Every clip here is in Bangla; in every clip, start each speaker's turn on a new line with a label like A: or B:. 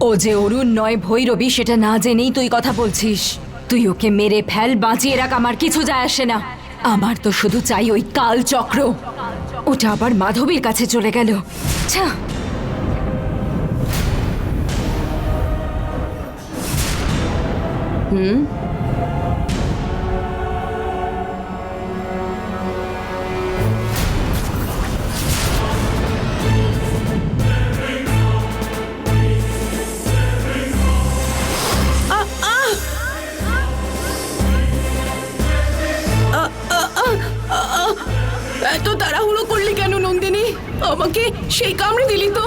A: ও যে অরুণ নয় ভৈরবী সেটা না জেনেই তুই কথা বলছিস। তুই ওকে মেরে ফেল, বাঁচিয়ে রাখ, আমার কিছু যায় আসে না। আমার তো শুধু চাই ওই কাল চক্র। ওটা আবার মাধবীর কাছে চলে গেল। আচ্ছা,
B: এত তাড়াহুড়ো করলি কেন নন্দিনী? আমাকে সেই কামড়ে দিলি তো।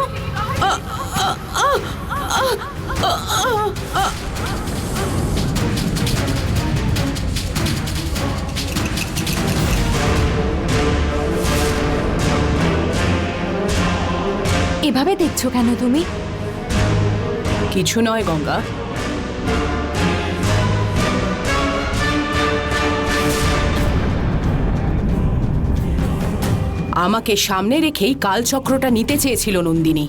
A: এভাবে দেখছো কেন তুমি?
B: কিছু নয় গঙ্গা। আমাকে সামনে রেখেই কালচক্রটা নিতে চেয়েছিল নন্দিনী,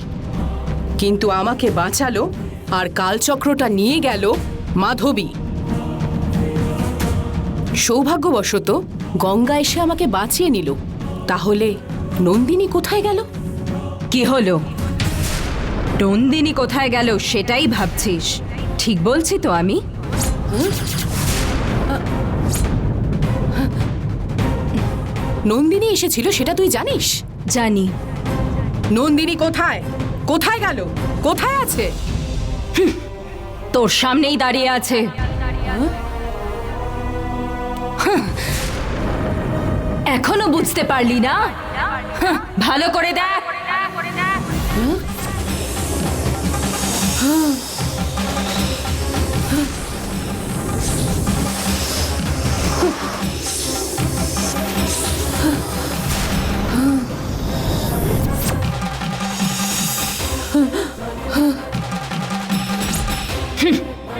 B: কিন্তু আমাকে বাঁচালো আর কালচক্রটা নিয়ে গেল মাধবী। সৌভাগ্যবশত গঙ্গা এসে আমাকে বাঁচিয়ে নিল। তাহলে নন্দিনী কোথায় গেল?
A: কি হলো? নন্দিনী কোথায় গেল সেটাই ভাবছিস? ঠিক বলছি তো আমি?
B: নন্দিনী এসেছিল সেটা তুই জানিস?
A: জানি।
B: নন্দিনী কোথায়? কোথায় গেল? কোথায় আছে?
A: তোর সামনেই দাঁড়িয়ে আছে। এখনো বুঝতে পারলি না? ভালো করে দেখ।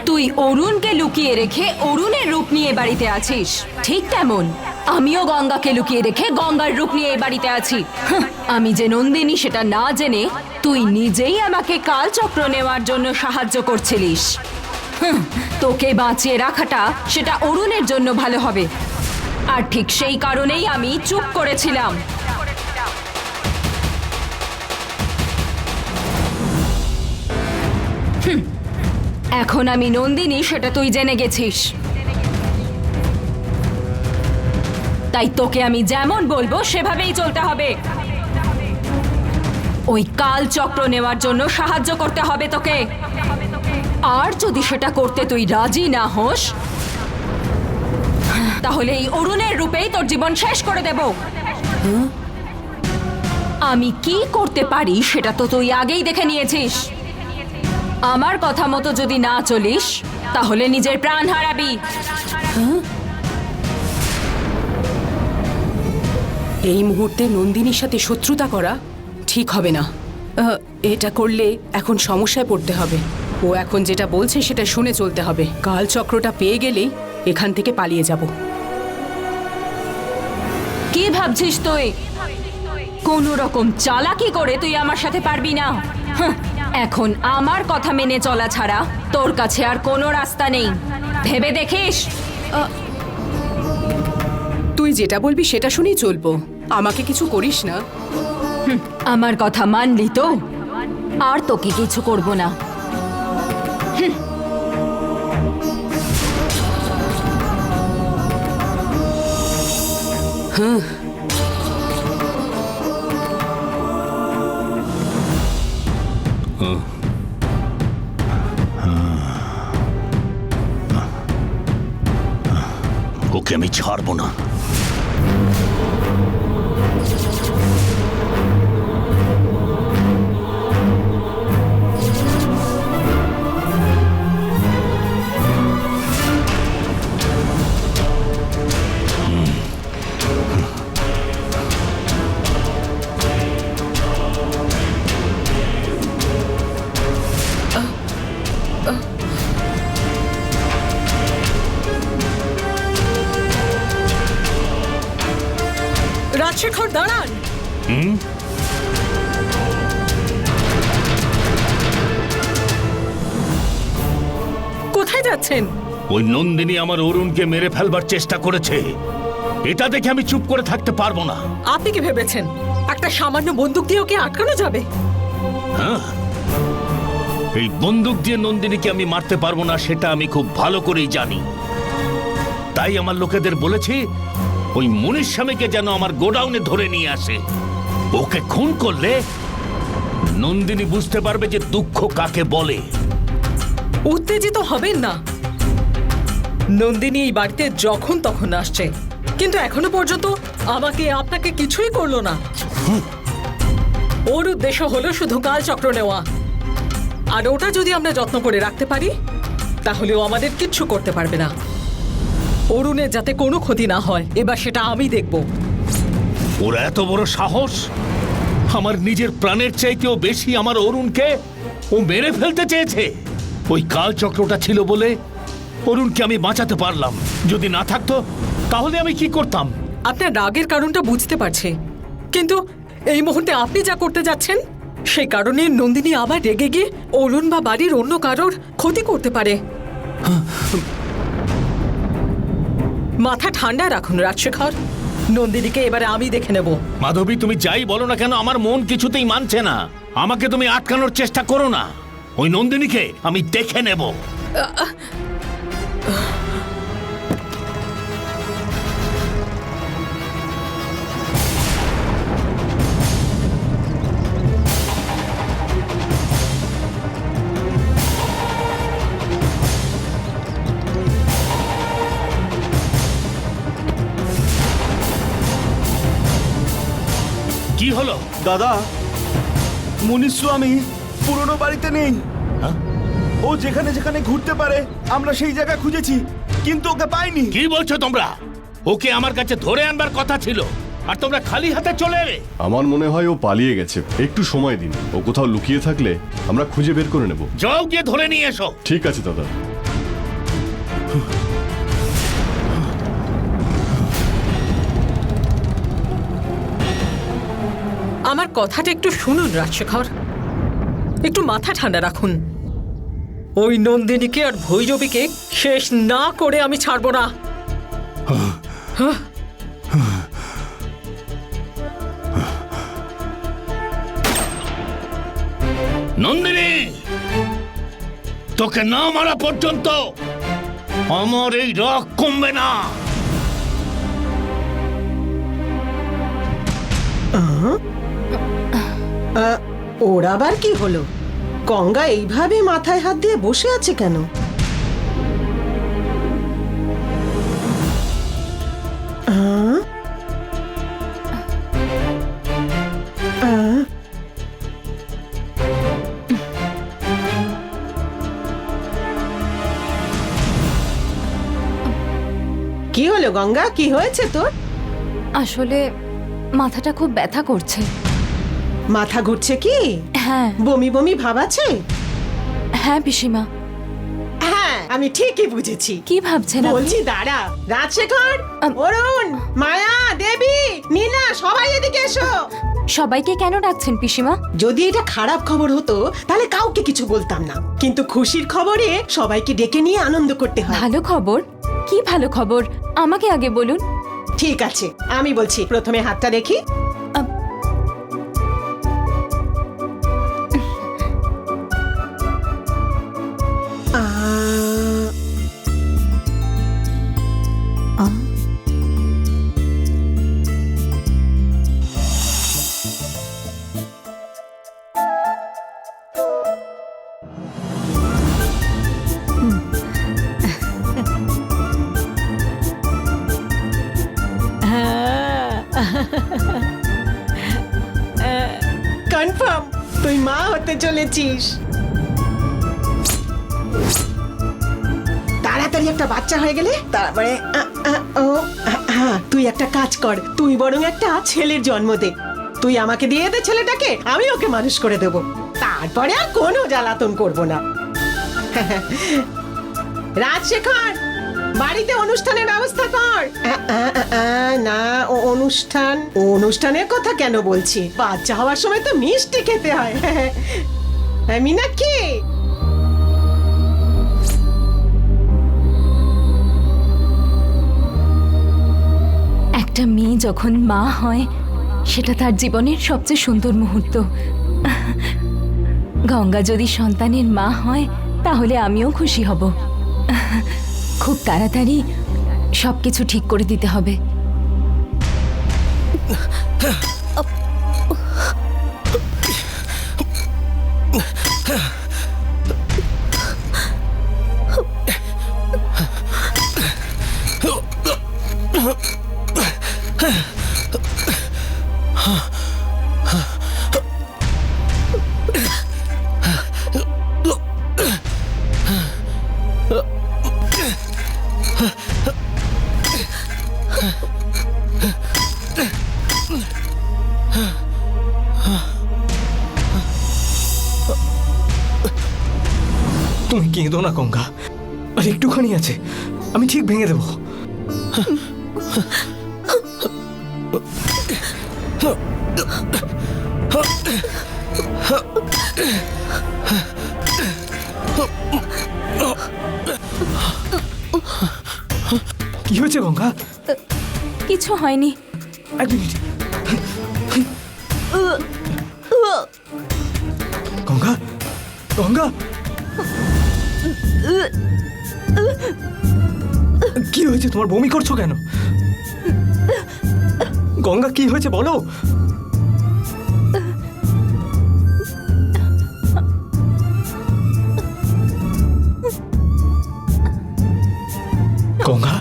A: তুই অরুণকে লুকিয়ে রেখে অরুণের রূপ নিয়ে বাড়িতে আছিস, ঠিক তেমন আমিও গঙ্গাকে লুকিয়ে রেখে গঙ্গার রূপ নিয়ে বাড়িতে আছি। আমি যে নন্দিনী সেটা না জেনে তুই নিজেই আমাকে কালচক্র নেওয়ার জন্য সাহায্য করছিলিস। তোকে বাঁচিয়ে রাখাটা সেটা অরুণের জন্য ভালো হবে, আর ঠিক সেই কারণেই আমি চুপ করেছিলাম। এখন আমি নন্দিনী সেটা তুই জেনে গেছিস, তাই তোকে আমি যেমন বলবো সেভাবেই চলতে হবে। ওই কাল চক্র নেওয়ার জন্য সাহায্য করতে হবে তোকে, আর যদি সেটা করতে তুই রাজি না হোস তাহলে এই অরুণের রূপেই তোর জীবন শেষ করে দেব। আমি কি করতে পারি সেটা তো তুই আগেই দেখে নিয়েছিস। আমার কথা মতো যদি না চলিস তাহলে নিজের প্রাণ হারাবি।
B: এই মুহূর্তে নন্দিনীর সাথে শত্রুতা করা ঠিক হবে না। এটা করলে এখন সমস্যায় পড়তে হবে। ও এখন যেটা বলছে সেটা শুনে চলতে হবে। কালচক্রটা পেয়ে গেলেই এখান থেকে পালিয়ে যাব।
A: কি ভাবছিস তুই? কোন রকম চালাকি করে তুই আমার সাথে পারবি না। এখন আমার কথা মেনে চলা ছাড়া তোর কাছে আর কোনো রাস্তা নেই, ভেবে দেখিস।
B: তুই যেটা বলবি সেটা শুনেই চলবো, আমাকে কিছু করিস না।
A: আমার কথা মানলি তো আর তোকে কিছু করব না।
C: ওকে আমি ছাড়বো না।
B: রাজশেখর দাঁড়ান। যাচ্ছেন?
C: ওই নন্দিনী আমার অরুণকে মেরে ফেলবার চেষ্টা করেছে, এটা দেখে আমি চুপ করে থাকতে পারবো না।
B: আপনি কি ভেবেছেন একটা সামান্য বন্দুক দিয়ে ওকে আটকানো যাবে?
C: হ্যাঁ, এই বন্দুক দিয়ে নন্দিনীকে আমি মারতে পারবো না, সেটা আমি খুব ভালো করেই জানি। তাই আমার লোকেদের বলেছি ওই মুনিশ স্বামীকে যেন আমার গোডাউনে ধরে নিয়ে আসে। ওকে খুন করলে নন্দিনী বুঝতে পারবে যে দুঃখ কাকে বলে।
B: উত্তেজিত হবেন না। নন্দিনী এই বাড়িতে যখন তখন আসছে, কিন্তু এখনো পর্যন্ত আমাকে আপনাকে কিছুই করলো না। ওর উদ্দেশ্য হলো শুধু কালচক্র নেওয়া, আর ওটা যদি আমরা যত্ন করে রাখতে পারি তাহলে ও আমাদের কিচ্ছু করতে পারবে না। অরুণের যাতে কোনো ক্ষতি না হয় এবার সেটা আমি দেখব।
C: ওর এত বড় সাহস, আমার নিজের প্রাণের চাইতেও বেশি আমার অরুণকে ও মেরে ফেলতে চেয়েছে। ওই কালচক্রটা ছিল বলে অরুণকে আমি বাঁচাতে পারলাম, যদি না থাকতো তাহলে আমি কি করতাম?
B: আপনার রাগের কারণটা বুঝতে পারছি, কিন্তু এই মুহূর্তে আপনি যা করতে যাচ্ছেন সেই কারণে নন্দিনী আবার রেগে গিয়ে অরুণ বা বাড়ির অন্য কারোর ক্ষতি করতে পারে। মাথা ঠান্ডা রাখুন রাজশেখর, নন্দিনীকে এবারে আমি দেখে নেব।
C: মাধবী, তুমি যাই বলো না কেন আমার মন কিছুতেই মানছে না। আমাকে তুমি আটকানোর চেষ্টা করো না, ওই নন্দিনীকে আমি দেখে নেব। কি হলো?
D: দাদা, মুনিশ স্বামী পুরনো বাড়িতে নেই।
C: হ্যাঁ?
D: ও যেখানে যেখানে ঘুরতে পারে আমরা সেই জায়গা খুঁজেছি, কিন্তু ওকে পাইনি।
C: কি বলছো তোমরা? ওকে আমার কাছে ধরে আনবার কথা ছিল, আর তোমরা খালি হাতে চলে এলে।
E: আমার মনে হয় ও পালিয়ে গেছে, একটু সময় দিন। ও কোথাও লুকিয়ে থাকলে আমরা খুঁজে বের করে নেব।
C: যাও গিয়ে ধরে নিয়ে এসো।
E: ঠিক আছে দাদা।
B: আমার কথাটা একটু শুনুন রাজশেখর, একটু মাথা ঠান্ডা রাখুন। ওই নন্দিনীকে আর ভৈরবীকে শেষ না করে আমি ছাড়বো না।
C: নন্দিনী, তোকে না মারা পর্যন্ত আমার এই রাগ কমবে না।
F: ওর আবার কি হলো? গঙ্গা এইভাবে মাথায় হাত দিয়ে বসে আছে কেন? কি হলো গঙ্গা, কি হয়েছে তোর?
A: আসলে মাথাটা খুব ব্যথা করছে।
F: মাথা ঘুরছে কি?
A: হ্যাঁ
F: বমি বমি ভাব আছে?
A: হ্যাঁ পিসিমা।
F: হ্যাঁ, আমি ঠিকই বুঝেছি।
A: কি ভাবছেন আপনি?
F: বলছি দাঁড়া, রাজশেখর,
A: আম-
F: অরুণ, মায়া, দেবী, নীলা, সবাই এদিকে এসো।
A: সবাইকে কেন ডাকছেন পিসিমা?
F: যদি এটা খারাপ খবর হতো তাহলে কাউকে কিছু বলতাম না, কিন্তু খুশির খবরে সবাইকে ডেকে নিয়ে আনন্দ করতে হয়।
A: ভালো খবর? কি ভালো খবর আমাকে আগে বলুন।
F: ঠিক আছে, আমি বলছি, প্রথমে হাতটা দেখি।
A: আম-
F: কনফার্ম তুই মা হতে চলেছিস। তাড়াতাড়ি একটা বাচ্চা হয়ে গেলে তারপরে তুই একটা কাজ কর, তুই বরং একটা ছেলের জন্ম দে। তুই আমাকে দিয়ে দে ছেলেটাকে, আমি ওকে মানুষ করে দেব, তারপরে আর কোনো জ্বালাতন করব না। রাজশেখর, বাড়িতে অনুষ্ঠানের ব্যবস্থা কর। না, অনুষ্ঠানের কথা কেন বলছি? বাচ্চা হওয়ার সময় তো মিষ্টি খেতে হয়। মীনাক্ষী,
A: একটা মেয়ে যখন মা হয় সেটা তার জীবনের সবচেয়ে সুন্দর মুহূর্ত। গঙ্গা যদি সন্তানের মা হয় তাহলে আমিও খুশি হব। খুব তাড়াতাড়ি সবকিছু ঠিক করে দিতে হবে।
G: তুমি কেঁদো না গঙ্গা, আর একটুখানি আছে, আমি ঠিক ভেঙে দেবো। কি হয়েছে গঙ্গা?
A: কিছু হয়নি।
G: এক মিনিট। গঙ্গা, গঙ্গা, কি হয়েছে তোমার? বমি করছো কেন? গঙ্গা কি হয়েছে বলো। গঙ্গা,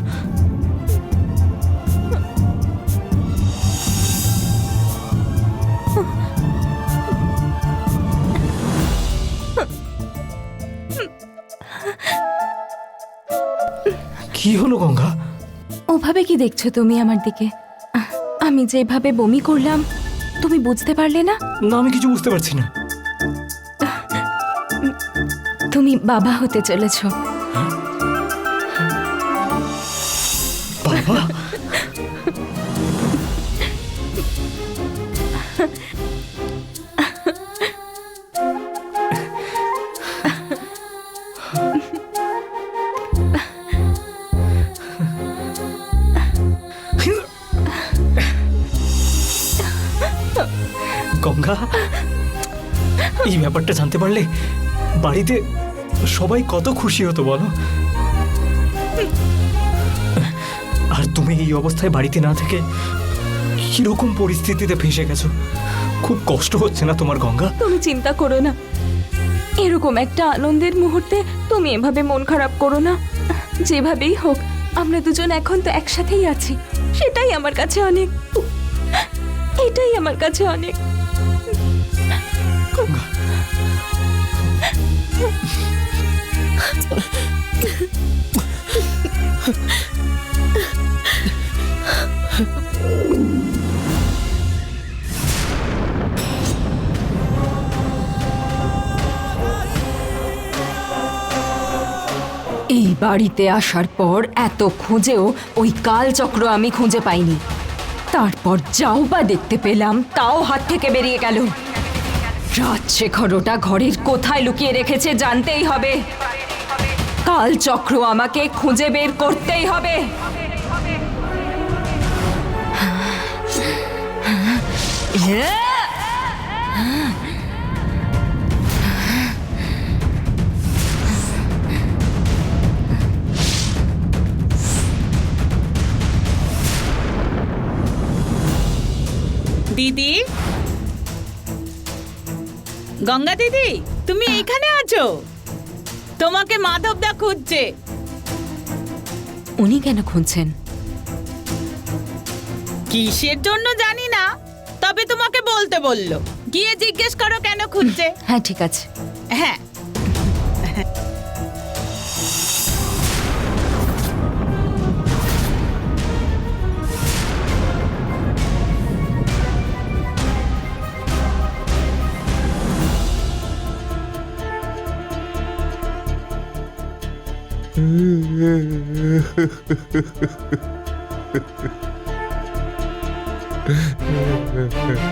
G: কি হলো গঙ্গা?
A: ওভাবে কি দেখছো তুমি আমার দিকে? আমি যেভাবে বমি করলাম তুমি বুঝতে পারলে না?
G: না, আমি কিছু বুঝতে পারছি না।
A: তুমি বাবা হতে চলেছো।
G: বাবা? গঙ্গা, এই ব্যাপারটা জানতে পারলে বাড়িতে সবাই কত খুশি হতো বলো। আর তুমি এই অবস্থায় বাড়িতে না থেকে কিরকম পরিস্থিতিতে ফেঁসে গেছো, খুব কষ্ট হচ্ছে না তোমার গঙ্গা?
A: তুমি চিন্তা করো না, এরকম একটা আনন্দের মুহূর্তে তুমি এভাবে মন খারাপ করো না। যেভাবেই হোক আমরা দুজন এখন তো একসাথেই আছি, সেটাই আমার কাছে অনেক। এটাই আমার কাছে অনেক।
G: গঙ্গা,
A: এই বাড়িতে আসার পর এত খুঁজেও ওই কালচক্র আমি খুঁজে পাইনি। তারপর যাও বা দেখতে পেলাম তাও হাত থেকে বেরিয়ে গেল। রাজশেখর ওটা ঘরের কোথায় লুকিয়ে রেখেছে জানতেই হবে। কালচক্র আমাকে খুঁজে বের করতেই হবে।
H: দিদি, গঙ্গা দিদি, তুমি এইখানে আছো? তোমাকে মাধবদা খুঁজছে।
A: উনি কেন খুঁজছেন?
H: কিসের জন্য জানি না, তবে তোমাকে বলতে বললো। গিয়ে জিজ্ঞেস করো কেন খুঁজছে।
A: হ্যাঁ ঠিক আছে।
H: হ্যাঁ।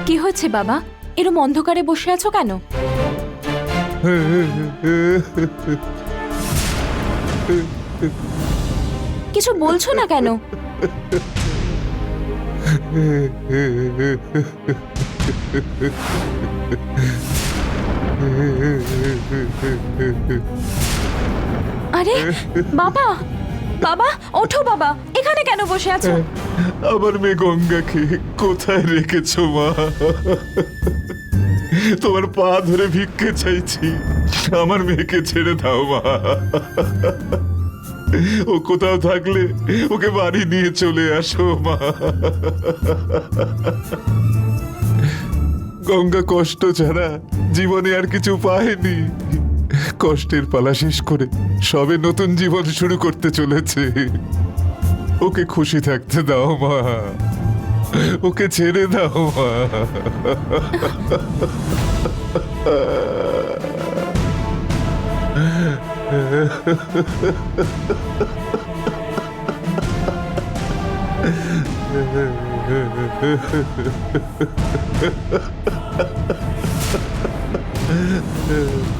A: কি হয়েছে বাবা? এরম অন্ধকারে বসে আছো কেন? কিছু বলছো না কেন? আরে বাবা, বাবা ওঠো বাবা, এখানে কেন বসে আছো?
I: আমার মেয়ে গঙ্গাকে কোথায় রেখেছো মা? তোমার পা ধরে ভিক্ষে চাইছি, আমার মেয়েকে ছেড়ে দাও মা। ও কোথাও থাকলে ওকে বাড়ি নিয়ে চলে আসো মা। গঙ্গা কষ্ট ছাড়া জীবনে আর কিছু পায়নি। কষ্টের পালা শেষ করে সবে নতুন জীবন শুরু করতে চলেছে। ওকে খুশি থাকতে দাও মা, ওকে ছেড়ে দাও মা।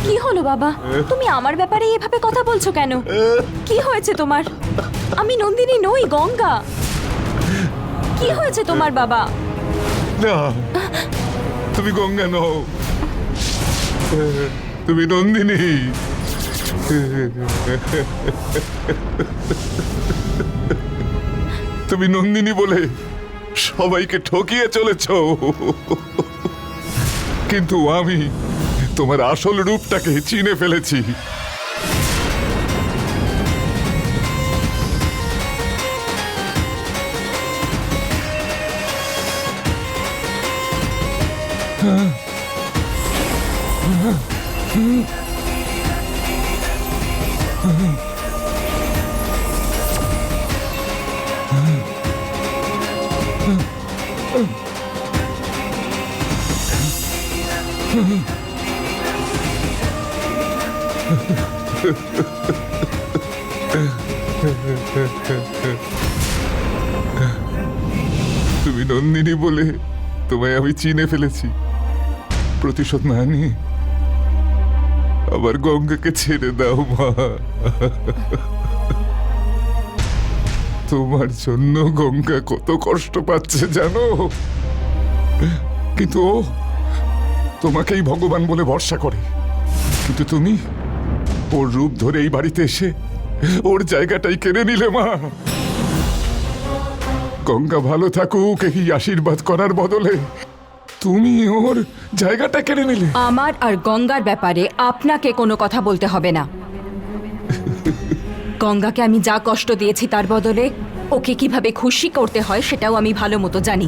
A: কি হলো বাবা, তুমি আমার ব্যাপারে এভাবে কথা বলছো কেন? কি হয়েছে তোমার? আমি নন্দিনী নই, গঙ্গা। কি হয়েছে তোমার বাবা?
I: না, তুমি গঙ্গা নও, তুমি নন্দিনী। তুমি নন্দিনী বলে সবাইকে ঠকিয়ে চলেছ, কিন্তু আমি তোমার আসল রূপটাকে চিনে ফেলেছি। তুমি নন্দিনী বলে তোমায় আমি চিনে ফেলেছি। প্রতিশোধ না নিয়ে আবার গঙ্গাকে ছেড়ে দাও মা। তোমার জন্য গঙ্গা কত কষ্ট পাচ্ছে জানো, কিন্তু ও তোমাকেই ভগবান বলে ভরসা করে। কিন্তু তুমি ওর রূপ ধরে এই বাড়িতে এসে ওর জায়গাটাই কেড়ে নিলে মা। গঙ্গা ভালো থাকুক এই আশীর্বাদ করার বদলে তুমি ওর জায়গাটা কেড়ে নিলে।
A: আমার আর গঙ্গার ব্যাপারে আপনাকে কোনো কথা বলতে হবে না। গঙ্গাকে আমি যা কষ্ট দিয়েছি তার বদলে ওকে কিভাবে খুশি করতে হয় সেটাও আমি ভালো মতো জানি।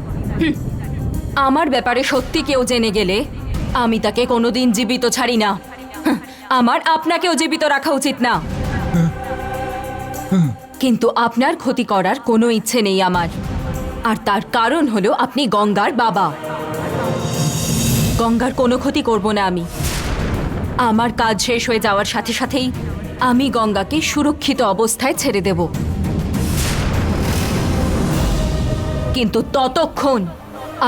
A: আমার ব্যাপারে সত্যি কেউ জেনে গেলে আমি তাকে কোনোদিন জীবিত ছাড়ি না। আমার আপনাকেও জীবিত রাখা উচিত না, কিন্তু আপনার ক্ষতি করার কোনো ইচ্ছে নেই আমার। আর তার কারণ হলো আপনি গঙ্গার বাবা। গঙ্গার কোনো ক্ষতি করব না আমি। আমার কাজ শেষ হয়ে যাওয়ার সাথে সাথেই আমি গঙ্গাকে সুরক্ষিত অবস্থায় ছেড়ে দেব, কিন্তু ততক্ষণ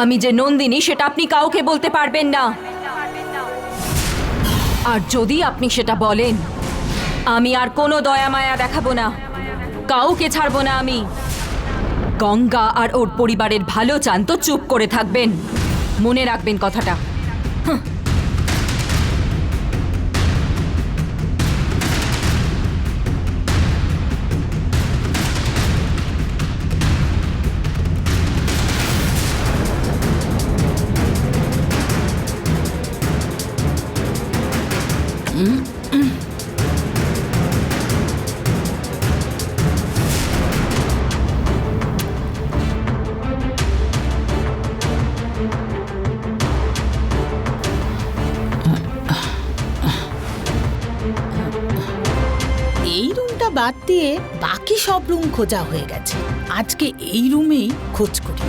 A: আমি যে নন্দিনী সেটা আপনি কাউকে বলতে পারবেন না। আর যদি আপনি সেটা বলেন, আমি আর কোনো দয়া মায়া দেখাবো না, কাউকে ছাড়বো না আমি। গঙ্গা আর ওর পরিবারের ভালো চান তো চুপ করে থাকবেন, মনে রাখবেন কথাটা।
H: এই রুমটা বাদ দিয়ে বাকি সব রুম খোঁজা হয়ে গেছে। আজকে এই রুমেই খোঁজ করি।